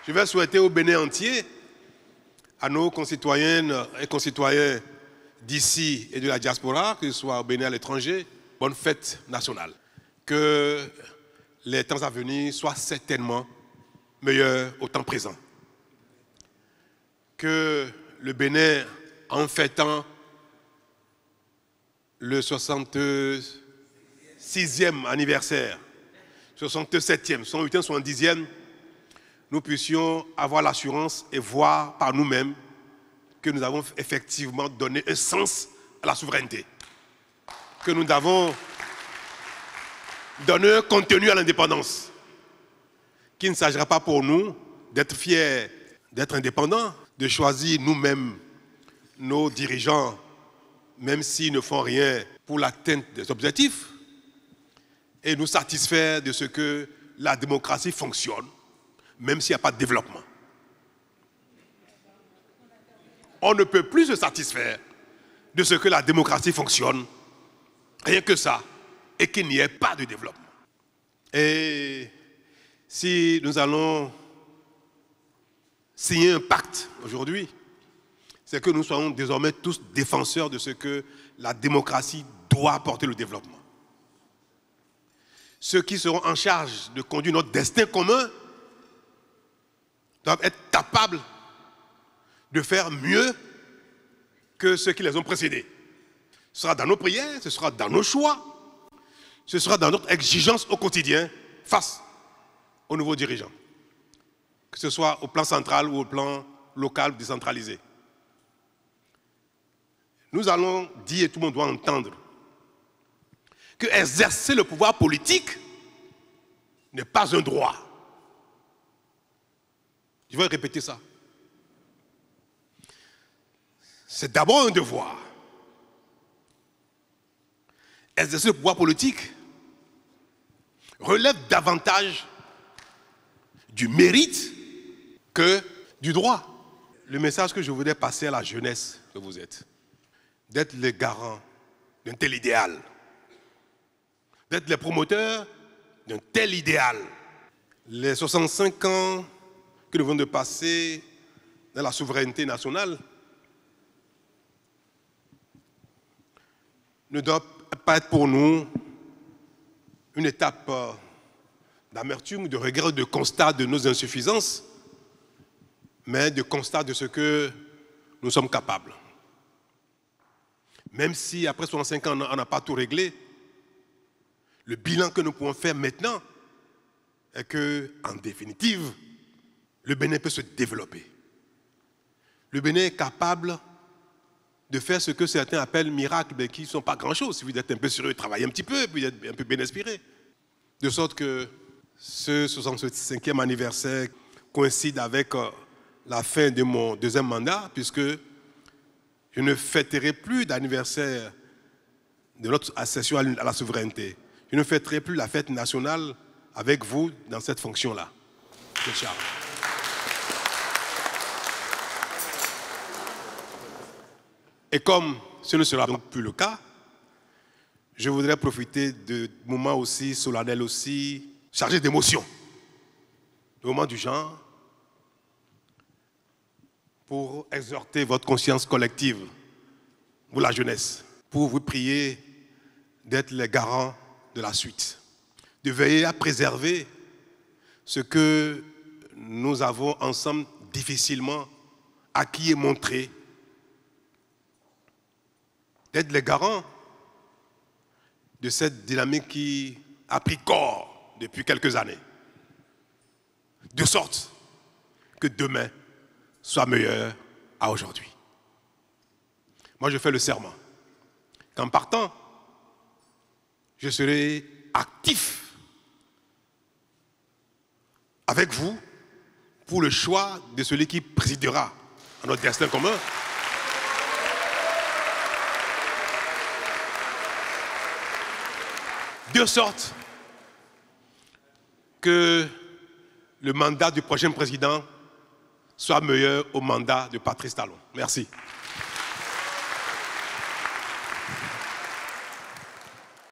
Je vais souhaiter au Bénin entier, à nos concitoyennes et concitoyens d'ici et de la diaspora, que ce soit au Bénin à l'étranger, bonne fête nationale. Que les temps à venir soient certainement meilleurs au temps présent. Que le Bénin, en fêtant le 66e anniversaire, 67e, 68e, 70e, nous puissions avoir l'assurance et voir par nous-mêmes que nous avons effectivement donné un sens à la souveraineté. Que nous avons donné un contenu à l'indépendance. Qu'il ne s'agira pas pour nous d'être fiers, d'être indépendants, de choisir nous-mêmes nos dirigeants, même s'ils ne font rien pour l'atteinte des objectifs, et nous satisfaire de ce que la démocratie fonctionne, même s'il n'y a pas de développement. On ne peut plus se satisfaire de ce que la démocratie fonctionne, rien que ça, et qu'il n'y ait pas de développement. Et si nous allons signer un pacte aujourd'hui, c'est que nous soyons désormais tous défenseurs de ce que la démocratie doit apporter le développement. Ceux qui seront en charge de conduire notre destin commun doivent être capables de faire mieux que ceux qui les ont précédés. Ce sera dans nos prières, ce sera dans nos choix, ce sera dans notre exigence au quotidien face aux nouveaux dirigeants. Que ce soit au plan central ou au plan local décentralisé. Nous allons dire, et tout le monde doit entendre, que exercer le pouvoir politique n'est pas un droit. Je vais répéter ça. C'est d'abord un devoir. Exercer le pouvoir politique relève davantage du mérite que du droit. Le message que je voudrais passer à la jeunesse que vous êtes, d'être les garants d'un tel idéal, d'être les promoteurs d'un tel idéal. Les 65 ans que nous venons de passer dans la souveraineté nationale ne doivent pas être pour nous une étape d'amertume, de regret, de constat de nos insuffisances, mais de constat de ce que nous sommes capables. Même si après 65 ans, on n'a pas tout réglé, le bilan que nous pouvons faire maintenant est que, en définitive, le Bénin peut se développer. Le Bénin est capable de faire ce que certains appellent miracles, mais qui ne sont pas grand-chose. Si vous êtes un peu sérieux, travaillez un petit peu, puis vous êtes un peu bien inspiré. De sorte que ce 65e anniversaire coïncide avec la fin de mon deuxième mandat, puisque je ne fêterai plus d'anniversaire de notre accession à la souveraineté. Je ne fêterai plus la fête nationale avec vous dans cette fonction-là. M. Charles. Et comme ce ne sera donc plus le cas, je voudrais profiter de moments aussi solennels, aussi chargés d'émotions, de moments du genre, pour exhorter votre conscience collective, vous la jeunesse, pour vous prier d'être les garants de la suite, de veiller à préserver ce que nous avons ensemble difficilement acquis et montré, d'être les garants de cette dynamique qui a pris corps depuis quelques années, de sorte que demain soit meilleur à aujourd'hui. Moi, je fais le serment qu'en partant, je serai actif avec vous pour le choix de celui qui présidera à notre destin commun. De sorte que le mandat du prochain président soit meilleur au mandat de Patrice Talon. Merci.